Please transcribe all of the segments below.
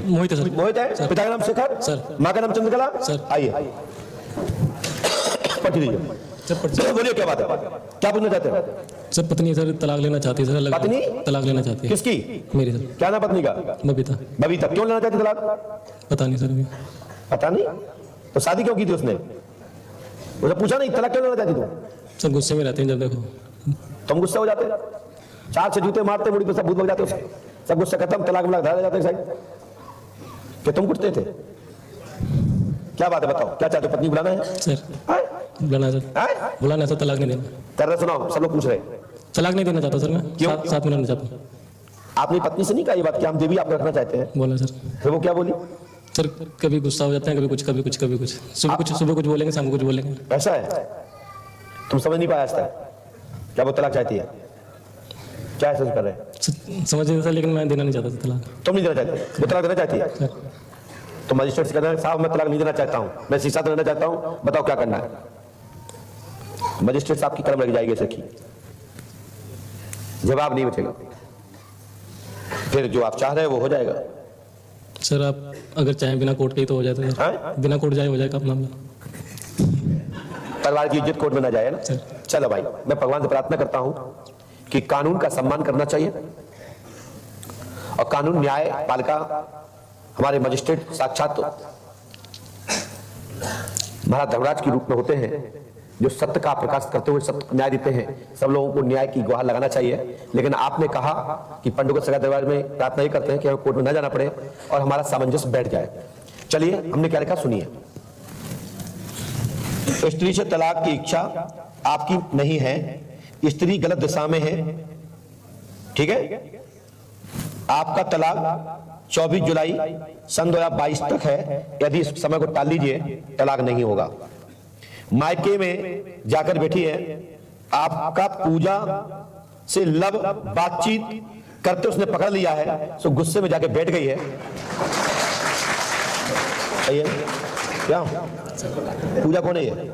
मोहित है सर। मोहित है। पिता का नाम शेखर सर। माँ का नाम चंद्रकला सर। आइए पढ़ लीजिए सर। बोलिए क्या बात है, क्या पूछना चाहते हैं? सर पत्नी सर तलाक लेना चाहती है सर। पत्नी तलाक लेना चाहती है। किसकी? मेरी सर। क्या नाम पत्नी का? बबीता। बबीता। क्यों लेना चाहती तलाक? पता नहीं सर अभी। पता नहीं तो शादी क्यों की थी उसने? उसे पूछा नहीं तलाक क्यों लेना चाहती तू? सर गुस्से में रहते हैं जब देखो। तुम गुस्से हो जाते, चार से जूते मारते मुड़ी पे सब भूत लग जाते उसके, सब गुस्सा खत्म, तलाक में धरा जाते साइड कि तुम कुटते थे। क्या बात है बताओ, क्या चाहते हो? पत्नी बुलाना है सर? बुलाना है सर। बुलाना है सर। तलाक नहीं देना। कर रहे सुनाओ, सब लोग पूछ रहे। तलाक नहीं देना चाहता सर मैं। क्यों? साथ में रहना चाहता हूँ। आपने पत्नी से नहीं कहा ये बात कि हम देवी आपको रखना चाहते हैं? बोला सर। फिर वो क्या बोली? सर कभी गुस्सा हो जाते हैं, कभी कुछ कभी कुछ कभी कुछ। सुबह कुछ बोलेंगे, शाम को कुछ बोलेंगे। ऐसा है? तुम समझ नहीं पाया आज तक क्या वो तलाक चाहती है? क्या ऐसा कर रहे हैं? समझ नहीं सर, लेकिन मैं देना नहीं चाहता था तलाक। तुम नहीं देना चाहते? वो तलाक देना चाहती है तो मजिस्ट्रेट से कहना है साहब मैं तलाक नहीं देना चाहता हूँ, मैं शीशा रहना चाहता हूँ, बताओ क्या करना है? मजिस्ट्रेट साहब की कलम लग जाएगी ऐसे की, जवाब नहीं बचेगा, फिर जो आप चाह रहे हैं वो हो जाएगा। सर आप अगर चाहें बिना कोर्ट के ही तो हो जाता है सर। बिना कोर्ट जाए हो जाएगा अपना मामला। परिवार की इज्जत कोर्ट में ना जाए ना। चलो भाई, मैं भगवान से प्रार्थना करता हूं कि कानून का सम्मान करना चाहिए और कानून न्याय पालिका हमारे मजिस्ट्रेट साक्षात महाराज धर्मराज के रूप में होते हैं जो सत्य का प्रकाश करते हुए सत्य न्याय देते हैं। सब लोगों को न्याय की गुहार लगाना चाहिए। लेकिन आपने कहा कि पंडुका सगा दरबार में प्रार्थना ही करते हैं कि हमें कोर्ट में ना जाना पड़े और हमारा सामंजस्य बैठ जाए। चलिए हमने क्या लिखा सुनिए। स्त्री से तलाक की इच्छा आपकी नहीं है, स्त्री गलत दिशा में है, ठीक है। आपका तलाक 24 जुलाई सन 2022 तक है। यदि इस समय को टाल लीजिए तलाक नहीं होगा। मायके में जाकर बैठी है, आपका पूजा से लब बातचीत करते उसने पकड़ लिया है, सो गुस्से में जाके बैठ गई है। क्या पूजा कौन है ये?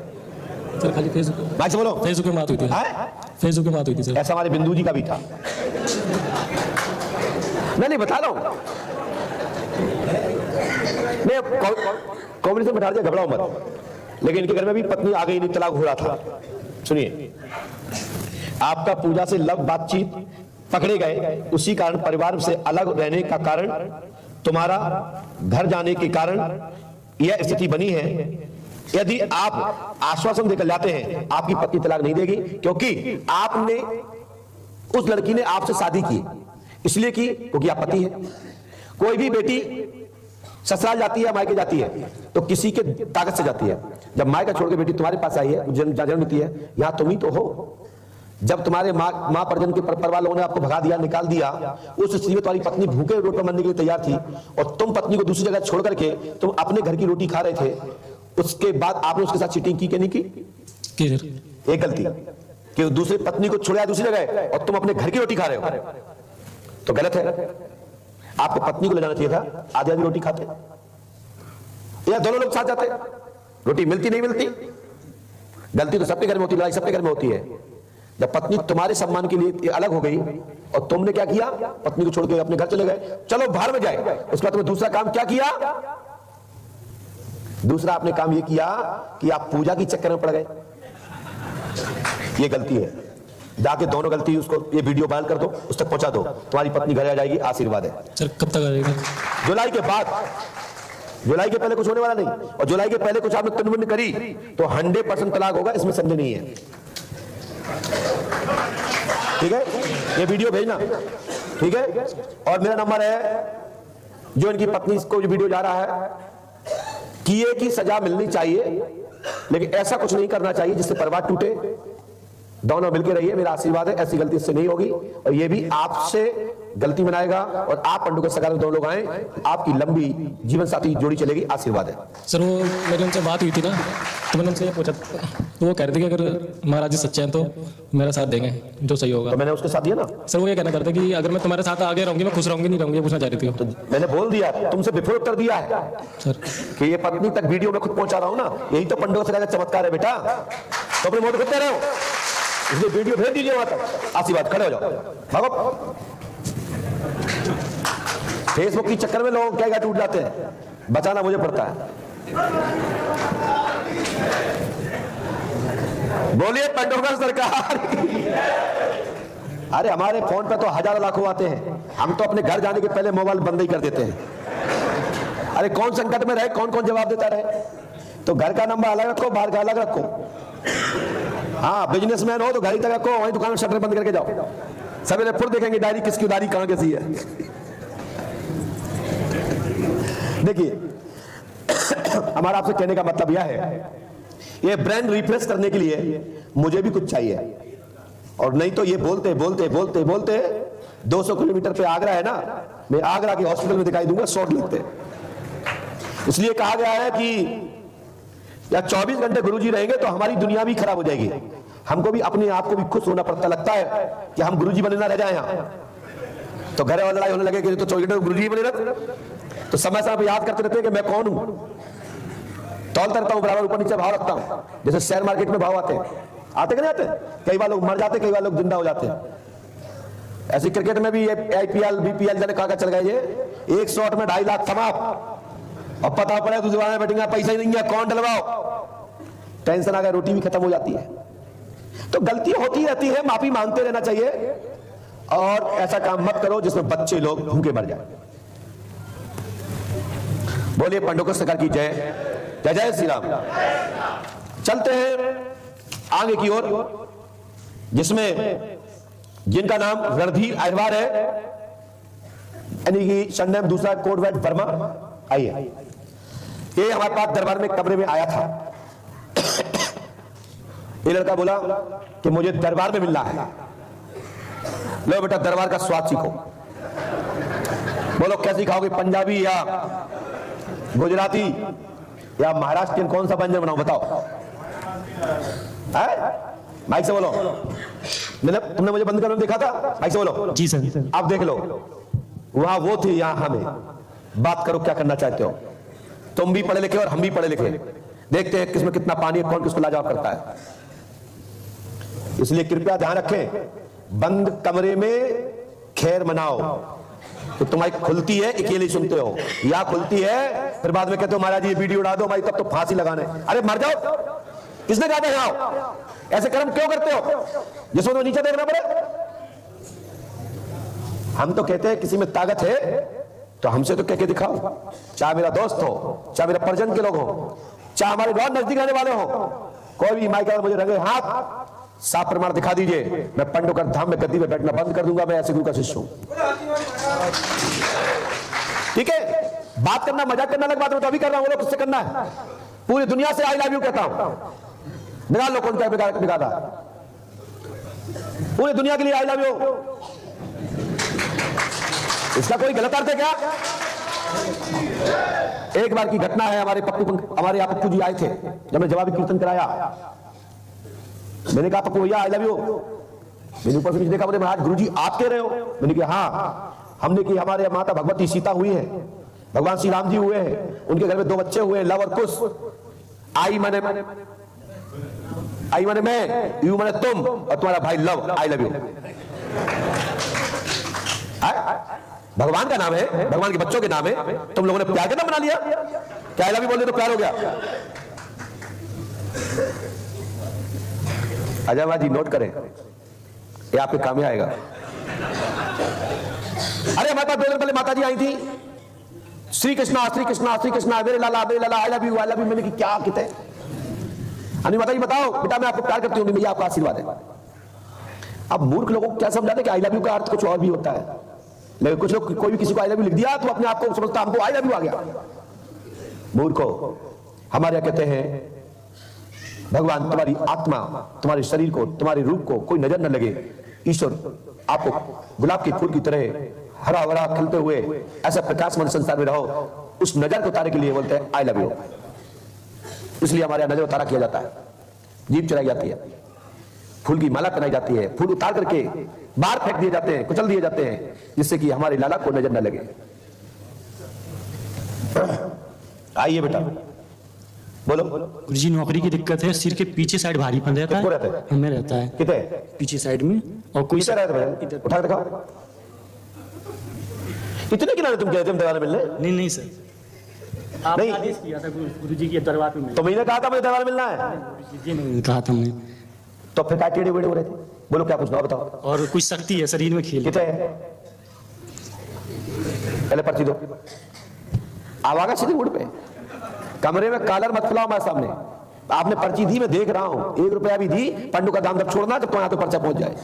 सर खाली फेसबुक बात से बोलो। फेसबुक पे बात हुई थी। फेसबुक पे बात हुई थी सर। ऐसा हमारे बिंदु जी का भी था। मैं नहीं बता रहा हूं, मैं कांग्रेस में बैठा दिया, घबराओ मत। लेकिन इनके घर में भी पत्नी आ गई, नहीं तलाक हो रहा था। सुनिए, आपका पूजा से लव बातचीत पकड़े गए, उसी कारण परिवार से अलग रहने का कारण, तुम्हारा घर जाने के कारण यह स्थिति बनी है। यदि आप आश्वासन देकर जाते हैं आपकी पत्नी तलाक नहीं देगी, क्योंकि आपने उस लड़की ने आपसे शादी की इसलिए की क्योंकि आप पति हैं। कोई भी बेटी ससुराल जाती है, मायके जाती है तो किसी के ताकत से जाती है। जब मायका छोड़ के बेटी तुम्हारे पास आई है, जन्म लेती है, यहां तुम ही तो हो। जब तुम्हारे माँ परिजन के परिवार लोगों ने आपको भगा दिया, निकाल दिया, उस स्थिति में तुम्हारी पत्नी भूखे रोड पर मरने के लिए तैयार थी और तुम पत्नी को दूसरी जगह छोड़ करके तुम अपने घर की रोटी खा रहे थे। उसके बाद आपने उसके साथ चीटिंग की कि नहीं की? एक गलती कि दूसरी पत्नी को छोड़ा दूसरी जगह और तुम अपने घर की रोटी खा रहे हो, तो गलत है। आपको पत्नी को ले जाना चाहिए था, आधी आधी रोटी खाते या दोनों लोग साथ जाते। रोटी मिलती नहीं मिलती, गलती तो सबके घर में होती है, लड़ाई सबके घर में होती है। जब पत्नी तुम्हारे सम्मान के लिए अलग हो गई और तुमने क्या किया, पत्नी को छोड़ के अपने घर चले गए, चलो बाहर में जाए। उसके बाद तुमने दूसरा काम क्या किया? दूसरा आपने काम यह किया कि आप पूजा की चक्कर में पड़ गए। ये गलती है। जाके दोनों गलती उसको ये वीडियो वायरल कर दो, उस तक पहुंचा दो, तुम्हारी पत्नी घर आ जाएगी। आशीर्वाद है। सर कब तक आएगा? जुलाई के बाद। जुलाई के पहले कुछ होने वाला नहीं, और जुलाई के पहले कुछ आपने तनमन करी तो 100% तलाक होगा, इसमें संदेह नहीं है। ठीक है, ये वीडियो भेजना, ठीक है। और मेरा नंबर है, जो इनकी पत्नी को जो वीडियो जा रहा है, किए की सजा मिलनी चाहिए, लेकिन ऐसा कुछ नहीं करना चाहिए जिससे परिवार टूटे। दोनों मिलकर रहिए, मेरा आशीर्वाद है, ऐसी गलती इससे नहीं होगी। और ये भी आपसे गलती मनाएगा और आप पंडू के सगा में दोनों लोग आए, आपकी लंबी जीवन साथी जोड़ी चलेगी। आशीर्वाद है। सर वो मेरी उनसे बात हुई थी ना, तो मैंने उनसे ये पूछा, तो वो कह रहे थे कि अगर महाराज जी सच्चे हैं तो मेरा साथ देंगे, जो सही होगा। तो मैंने उसके साथ दिया ना। सर वो ये कहना चाहते कि अगर मैं तुम्हारे साथ आगे रहूंगी, मैं खुश रहूंगी नहीं रहूंगी, पूछना चाह रही थी। तो मैंने बोल दिया, तुमसे बिफोर उत्तर दिया है सर कि ये पत्नी तक वीडियो में खुद पहुंचा रहा हूं ना, यही तो पंडू का चमत्कार है बेटा। तो अपने मोट करते रहो, इसलिए वीडियो भेज दीजिए वहां तक। आशीर्वाद, खड़े हो जाओ, भागो। फेसबुक के चक्कर में लोग क्या टूट जाते हैं, बचाना मुझे पड़ता है। बोलिए पंडोकर सरकार। अरे हमारे फोन पे तो हजारों लाखों आते हैं, हम तो अपने घर जाने के पहले मोबाइल बंद ही कर देते हैं। अरे कौन संकट में रहे, कौन कौन जवाब देता रहे। तो घर का नंबर अलग रखो, बाहर का अलग रखो। हाँ, बिजनेसमैन हो तो घर ही तक रखो, वहीं दुकान में शटर बंद करके जाओ। सवेरे फिर देखेंगे डायरी किसकी उधारी कहां कैसी है। देखिए हमारा आपसे कहने का मतलब यह है, ये ब्रेन रिफ्रेश करने के लिए मुझे भी कुछ चाहिए, और नहीं तो ये बोलते बोलते बोलते बोलते 200 किलोमीटर पे आगरा है ना, मैं आगरा के हॉस्पिटल में दिखाई दूंगा शॉट लगते। इसलिए कहा गया है कि या 24 घंटे गुरुजी रहेंगे तो हमारी दुनिया भी खराब हो जाएगी। हमको भी अपने आप को भी खुश होना पड़ता, लगता है कि हम गुरुजी बने ना रह जाए यहाँ। तो घर वाला लड़ाई होने लगे कि तो 24 घंटे गुरुजी बने रह, तो समय समय याद करते रहते हैं कि मैं कौन हूं। तौलता रहता हूं, बराबर ऊपर नीचे भाव रखता हूं, जैसे शेयर मार्केट में भाव आते कि नहीं आते। कई बार लोग मर जाते, कई बार लोग जिंदा हो जाते हैं। ऐसे क्रिकेट में भी IPL BPL जाने कहां चल गए, ये एक शॉट में 2.5 लाख समाप्त, और पता पड़े तो दीवार में बैठेंगे, पैसा ही नहीं है, कौन डलवाओ। टेंशन आ गया, रोटी भी खत्म हो जाती है। तो गलती होती रहती है, माफी मांगते रहना चाहिए, और ऐसा काम मत करो जिसमें बच्चे लोग भूखे मर जाए। बोलिए पंडोकर सरकार की जय, जय जय श्री राम। चलते हैं आगे की ओर, जिसमें जिनका नाम रणधीर अहिरवार है, यानी कि सरनेम दूसरा कोड वर्ड वर्मा। आइए, ये हमारे पास दरबार में कमरे में आया था। ये लड़का बोला कि मुझे दरबार में मिलना है। लो बेटा दरबार का स्वाद सीखो। बोलो कैसे खाओगे, पंजाबी या गुजराती या महाराष्ट्रियन, कौन सा व्यंजन बनाओ बताओ। माइक से बोलो। तुमने मुझे बंद करने देखा था, माइक से बोलो। जी सर। आप देख लो, वहां वो थी, यहां हमें। बात करो क्या करना चाहते हो। तुम भी पढ़े लिखे और हम भी पढ़े लिखे, देखते हैं किसमें कितना पानी है, कौन किसको लाजवाब करता है। इसलिए कृपया ध्यान रखें, बंद कमरे में खैर मनाओ। तो तुम्हारी खुलती है अकेले सुनते हो, या खुलती है फिर बाद में कहते हो महाराज ये वीडियो उड़ा दो हमारी, तब तो फांसी लगाने। अरे मर जाओ, किसने कहा था आओ? ऐसे कर्म क्यों करते हो जिसमें तो नीचे देखना पड़े। हम तो कहते हैं किसी में ताकत है तो हमसे तो कह के दिखाओ, चाहे मेरा दोस्त हो, चाहे मेरा परिजन के लोग हो, चाहे हमारे बहुत नजदीक आने वाले हो, कोई भी माइक मुझे रंगे हाथ साफ प्रमाण दिखा दीजिए, मैं पंडोकर धाम में गद्दी में बैठना बंद कर दूंगा। मैं ऐसे गुरु का शिष्य हूं। ठीक है, बात करना मजाक करना अलग बात है, तो अभी कर रहा हूं, किससे करना है। पूरी दुनिया से आई लव यू कहता हूं, निकाल लो कौन क्या बिगाड़ा। पूरी दुनिया के लिए आई लव यू, इसका कोई गलत अर्थ है क्या? एक बार की घटना है, हमारे यहाँ पप्पू जी आए थे, जब मैं जवाबी कीर्तन कराया, मैंने कहा पप्पू भैया आई लव यू। मैंने ऊपर से नीचे देखा, बोले महाराज गुरुजी आप कह रहे हो? मैंने कहा हाँ, हमने की हमारे माता भगवती सीता हुई है, भगवान श्री राम जी हुए हैं, उनके घर में 2 बच्चे हुए हैं, लव और कुश। आई माने मैं, यू माने तुम, और तुम्हारा भाई लव, आई लव यू। भगवान का नाम है, भगवान के बच्चों के नाम है, तुम लोगों ने प्यार का नाम बना लिया। क्या आई लव यू बोल तो प्यार हो गया? अजय जी नोट करें, ये आपके काम में आएगा। अरे हमारे पास 2 दिन पहले माता जी आई थी, श्री कृष्णा श्री कृष्णा श्री कृष्णा, मेरे लाला I love you I love you. मैंने कि क्या कहते हैं? अरे माता जी बताओ बेटा मैं आपको प्यार करती हूँ, भैया आपका आशीर्वाद है। अब मूर्ख लोगों को क्या समझाते कि आई लव यू का अर्थ कुछ और भी होता है, लेकिन कुछ लोग कोई भी किसी को आई लव यू लिख दिया तो अपने आप को समझता हमको आई लव यू आ गया। मूर्खो, हमारे यहाँ कहते हैं भगवान तुम्हारी आत्मा, तुम्हारे शरीर को, तुम्हारे रूप को कोई नजर न लगे। ईश्वर आपको गुलाब के फूल की तरह हरा भरा खिलते हुए ऐसा प्रकाशमान संसार में रहो, उस नजर को उतारने के लिए बोलते हैं आई लव यू। इसलिए हमारे यहाँ नजर उतारा किया जाता है, जीभ चलाई जाती है, फूल की माला पहनाई जाती है, फूल उतार करके बाहर फेंक दिए जाते हैं, कुचल दिए जाते हैं, जिससे कि हमारे लाला को नजर न लगे। आइए बेटा बोलो। गुरुजी नौकरी की दिक्कत है, सिर के पीछे साइड भारीपन रहता है, हमें रहता है कितने पीछे साइड में, और कोई रहता है, उठा दिखाओ। इतने किनारे तुम कहते हम दरबार मिलने? नहीं नहीं सर, आपने नहीं। आदेश किया था गुरु जी के दरबार में तो मैंने कहा था मुझे दरबार मिलना है, जी नहीं कहा था हमने। तो फिर क्या टेढ़े बेड़े हो रहे थे? बोलो क्या पूछना बताओ। और कुछ शक्ति है शरीर में खेल। कितने है? पहले पर्ची दो। आवागा सीधे बोर्ड पे, कमरे में कॉलर मत खुलाओ हमारे सामने। आपने पर्ची दी, मैं देख रहा हूं, 1 रुपया भी दी, पंडू का दाम तब छोड़ना जब तुम्हारे तो पर्चा पहुंच जाए।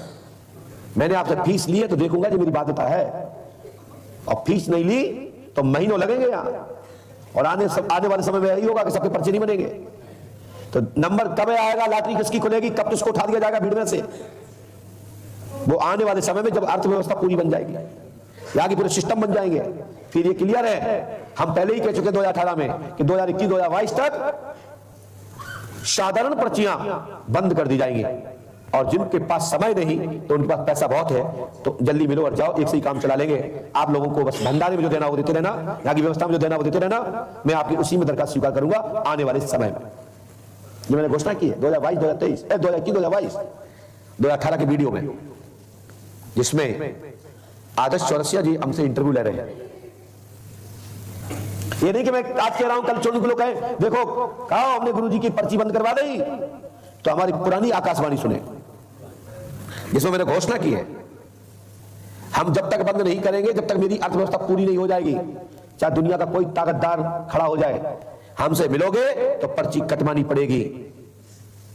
मैंने आपसे फीस ली है तो देखूंगा कि मेरी बाध्यता है, और फीस नहीं ली तो महीनों लगेंगे यहां, और आने वाले समय में यही होगा कि सबके पर्चे नहीं बनेंगे। तो नंबर कब आएगा, लॉटरी किसकी खुलेगी, कब किसको उठा दिया जाएगा भीड़ में से, वो आने वाले समय में जब अर्थव्यवस्था पूरी बन जाएगी, यहाँ के पूरे सिस्टम बन जाएंगे, फिर ये क्लियर है। हम पहले ही कह चुके 2018 में कि 2021-2022 तक साधारण पर्चियां बंद कर दी जाएंगी, और जिनके पास समय नहीं तो उनके पास पैसा बहुत है तो जल्दी मिलो और जाओ, एक से ही काम चला लेंगे। आप लोगों को बस भंडारे में जो देना वो देते रहना, यहाँ की व्यवस्था में जो देना वो देते रहना। मैं आपकी उसी में दरखास्त स्वीकार करूंगा आने वाले समय में। ये मैंने घोषणा की है 2022-2023 2021-2022 2018 के वीडियो में, जिसमें आदर्श चौरसिया जी हमसे इंटरव्यू ले रहे हैं। ये नहीं कि मैं आज कह रहा हूं कल छोड़ के लोग कहें देखो कहा हमने गुरुजी की पर्ची बंद करवा दी, तो हमारी पुरानी आकाशवाणी सुने जिसमें मैंने घोषणा की है, हम जब तक बंद नहीं करेंगे जब तक मेरी अर्थव्यवस्था पूरी नहीं हो जाएगी, चाहे दुनिया का कोई ताकतदार खड़ा हो जाए, हमसे मिलोगे तो पर्ची कटवानी पड़ेगी,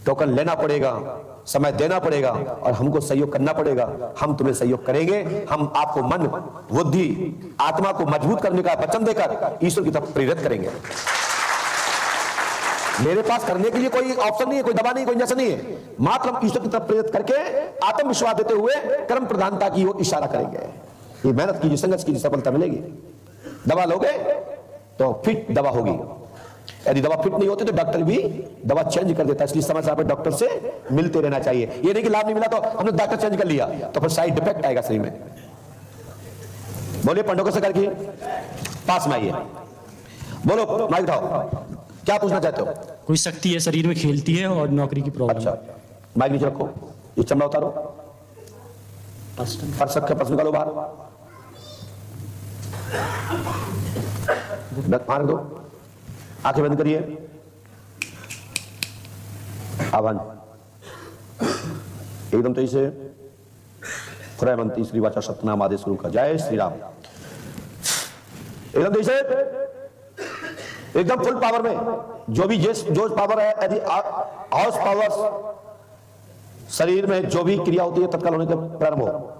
टोकन लेना पड़ेगा, समय देना पड़ेगा, और हमको सहयोग करना पड़ेगा। हम तुम्हें सहयोग करेंगे, हम आपको मन बुद्धि आत्मा को मजबूत करने का वचन देकर ईश्वर की तरफ प्रेरित करेंगे। मेरे पास करने के लिए कोई ऑप्शन नहीं है, कोई दवा नहीं, कोई इंजेक्शन नहीं है, मात्र हम ईश्वर की तरफ प्रेरित करके आत्मविश्वास देते हुए कर्म प्रधानता की ओर इशारा करेंगे। ये मेहनत कीजिए, संघर्ष कीजिए, सफलता मिलेगी। दवा लोगे तो फिट दवा होगी, यदि दवा फिट नहीं होती तो डॉक्टर भी दवा चेंज कर देता है, इसलिए समय समय डॉक्टर से मिलते रहना चाहिए। ये नहीं कि लाभ नहीं मिला तो हमने डॉक्टर चेंज कर लिया तो फिर साइड इफेक्ट आएगा शरीर में। बोलिए पंडोकर सरकार की पास में आइए, बोलो माइक उठाओ, क्या पूछना चाहते हो? कोई शक्ति है शरीर में खेलती है और नौकरी की प्रॉब्लम। अच्छा माइक नीचे रखो, ये चमड़ा उतारो, फर्श रखे, पर्स निकालो बाहर, मार दो, आंखें बंद करिए, आह्वान एकदम तेजी से, खुरामंती श्री वाचा सतनाम आदेश शुरू का, जय श्री राम। एकदम तेजी से, एकदम फुल पावर में, जो भी जोश पावर है, यदि हाउस पावर शरीर में जो भी क्रिया होती है तत्काल होने के प्रारंभ हो।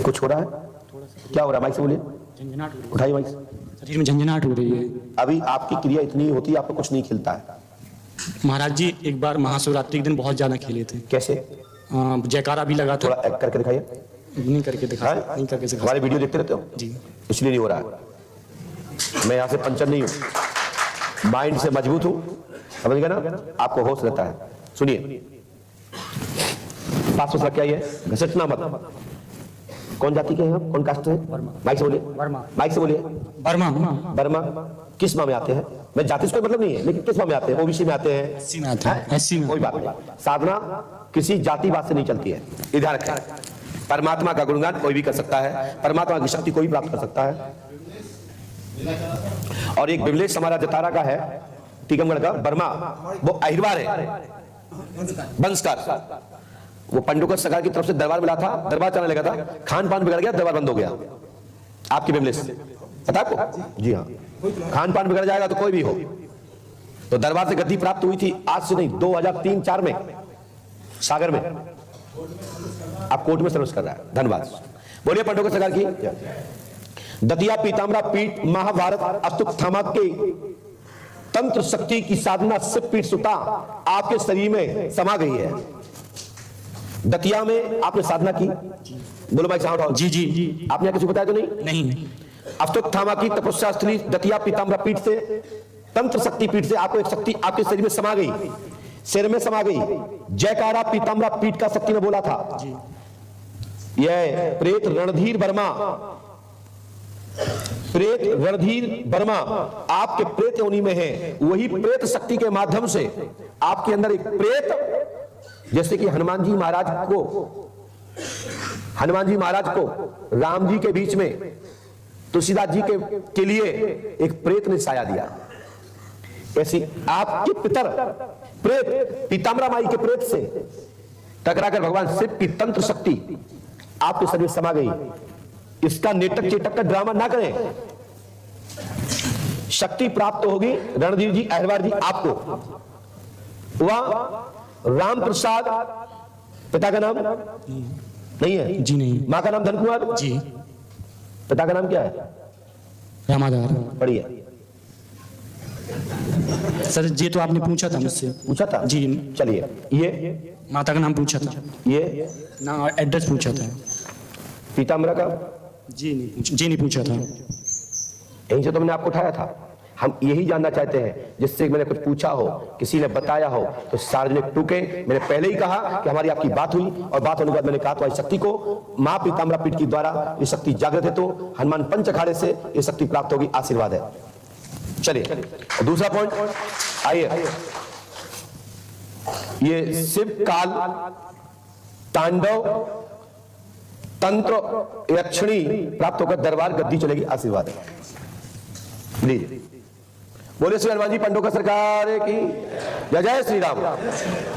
कुछ हो रहा है? क्या हो रहा है? माइक से बोलिए, झंझनाहट हो रही उठाइए माइक से। है, शरीर में झंझनाहट हो रही है। अभी आपकी क्रिया इतनी होती है, आपको कुछ नहीं खिलता है। महाराज जी एक बार महाशिवरात्रि के दिन बहुत ज्यादा खेले थे, कैसे? जयकारा भी लगा था। थोड़ा एक्ट करके दिखाइए। नहीं करके दिखा, हाँ? नहीं करके दिखा। हमारे वीडियो देखते रहते हो जी, इसलिए नहीं हो रहा है। मैं यहाँ से पंचर नहीं हूँ, माइंड से मजबूत हूँ, समझ गए ना? आपको होश रहता है। सुनिए, पास रख के आइए, घसीटना मत। कौन जाति के हैं आप? कौन कास्ट है? माइक से बोलिए, माइक से बोलिए। बर्मा। बर्मा किस माह में आते हैं? मैं जाति से कोई मतलब नहीं है, लेकिन किस माह में आते हैं? ओबीसी में आते हैं, एससी में आते हैं, एससी में। कोई बात नहीं, साधना किसी जातिवाद से नहीं चलती है, इधर रखें। परमात्मा का गुणगान कोई भी कर सकता है, परमात्मा की शक्ति कोई भी प्राप्त कर सकता है। और एक विमलेश हमारा जतारा का है, टीकमगढ़ का, बर्मा, वो अहिरवार है, वंशकार। वो पंडुकर सरकार की तरफ से दरबार मिला था, दरबार चलने लगा था, खान पान बिगड़ गया, दरबार बंद हो गया। आपकी विमलेश पता आपको? जी हाँ, खान पान बिगड़ जाएगा तो कोई भी हो, तो दरबार से गद्दी प्राप्त हुई थी, आज से नहीं 2003-4 में सागर में। आप कोर्ट में सर्विस कर रहा है, धन्यवाद। बोलिए पंडोकर सरकार की। दतिया पीताम्बरा पीठ महाभारत अस्तुत्थामा के तंत्र शक्ति की साधना से पीठ सुता आपके शरीर में समा गई है। दतिया में आपने साधना की, बोलो भाई साहब। जी जी जी। आपने किसी बताया तो नहीं? नहीं। अस्तुत्थामा की तपस्या स्थली दतिया पीताम्बरा पीठ से, तंत्र शक्ति पीठ से आपको एक शक्ति आपके शरीर में समा गई, सिर में समा गई। जयकारा पीताम्बरा पीठ का शक्ति ने बोला था। यह प्रेत रणधीर वर्मा प्रेत रणधीर वर्मा आपके प्रेत योनि में है, वही प्रेत शक्ति के माध्यम से आपके अंदर एक प्रेत, जैसे कि हनुमान जी महाराज को राम जी के बीच में तुलसीदास जी के लिए एक प्रेत ने साया दिया, ऐसी आपके पितर प्रेत पीताम्बरा माई के प्रेत से टकराकर भगवान शिव की तंत्र शक्ति आपके शरीर समा गई। इसका नेटक चेटक का ड्रामा ना करें, शक्ति प्राप्त होगी रणधीर जी अहरवार जी आपको। वह राम प्रसाद पिता का नाम नहीं है जी, नहीं। मां का नाम धनकुमार जी। पिता का नाम क्या है? रामाधार। पढ़िए। सर ये तो आपने पूछा था मुझसे। पूछा था जी। चलिए, ये माता का नाम पूछा था, ये ना एड्रेस पूछा था। पीताम्बरा का जी नहीं पूछा था। यहीं से तो मैंने आपको उठाया था। हम यही जानना चाहते हैं, जिससे मैंने कुछ पूछा हो, किसी ने बताया हो तो सार्वजनिक टूके। मैंने पहले ही कहा कि हमारी आपकी बात हुई, और बात होने के बाद मैंने कहा तो शक्ति को मां पीताम्बरा पीठ के द्वारा ये शक्ति जागृत है, तो हनुमान पंच अखाड़े से ये शक्ति प्राप्त होगी, आशीर्वाद है। चलिए दूसरा पॉइंट, आइए। ये शिव काल तांडव तंत्र यक्षिणी प्राप्त होकर दरबार गद्दी चलेगी, आशीर्वाद है। लीजिए, बोले श्री हनुमान जी पंडोका सरकार की जय। जय श्री राम,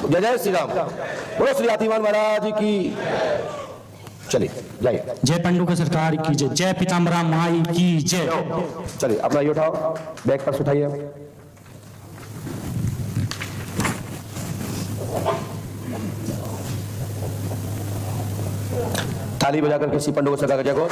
जय जय श्री राम। बोलो श्री हाथीमान महाराज की। चलिए जाइए। जय पंडोका सरकार की जय, जय पीताम्बरा माई की जय। चलिए अपना ये उठाओ, बैग पर उठाइए। ताली बजाकर किसी पंडोका सरकार का जय को।